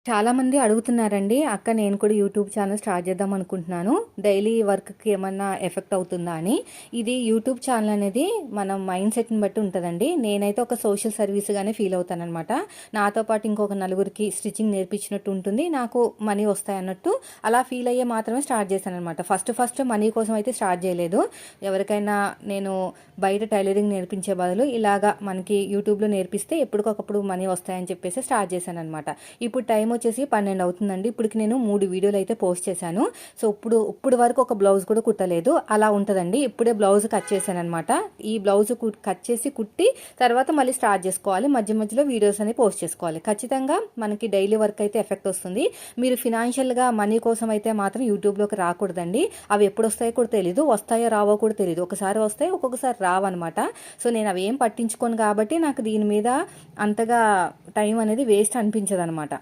చాలామంది అడుగుతున్నారండి. అక్క నేను కూడా యూట్యూబ్ ఛానల్ స్టార్ట్ చేద్దాం అనుకుంటున్నాను. డైలీ వర్క్‌కి ఏమన్నా ఎఫెక్ట్ అవుతుందా అని. ఇది యూట్యూబ్ ఛానల్ అనేది మన మైండ్ సెట్‌ని బట్టి ఉంటదండి. నేనైతే ఒక సోషల్ సర్వీస్‌గానే ఫీల్ అవుతాననమాట. నాతో పాటు ఇంకొక నలుగురికి స్టిచ్చింగ్ నేర్పించినట్టు ఉంటుంది. నాకు మనీ వస్తాయన్నట్టు అలా ఫీల్ అయ్యే మాత్రమే స్టార్ట్ చేశాననమాట. ఫస్ట్ మనీ కోసం అయితే స్టార్ట్ చేయలేదు. ఎవరికైనా నేను బయట టైలరింగ్ నేర్పించే బదులు ఇలాగా మనకి యూట్యూబ్‌లో నేర్పిస్తే ఎప్పటికొకప్పుడు మనీ వస్తాయని చెప్పేసి స్టార్ట్ చేశాననమాట. ఇప్పుడు టైం వచ్చేసి 12 అవుతుందండి. ఇప్పటికి నేను 3 వీడియోలు అయితే పోస్ట్ చేశాను. సో ఇప్పుడు వరకు ఒక బ్లౌజ్ కూడా కుట్టలేదు. అలా ఉంటుందండి. ఇప్పుడే బ్లౌజ్ కట్ చేశాను అనమాట. ఈ బ్లౌజ్ కట్ చేసి కుట్టి తర్వాత మళ్ళీ స్టార్ట్ చేసుకోవాలి. మధ్యలో వీడియోస్ అనేవి పోస్ట్ చేసుకోవాలి. ఖచ్చితంగా మనకి డైలీ వర్క్ అయితే ఎఫెక్ట్ వస్తుంది. మీరు ఫినాన్షియల్గా మనీ కోసం అయితే మాత్రం యూట్యూబ్లోకి రాకూడదండి. అవి ఎప్పుడు వస్తాయో కూడా తెలీదు, వస్తాయో రావో కూడా తెలీదు. ఒకసారి వస్తాయి, ఒక్కొక్కసారి రావన్నమాట. సో నేను అవి ఏం పట్టించుకోను కాబట్టి నాకు దీని మీద అంతగా టైం అనేది వేస్ట్ అనిపించదు అనమాట.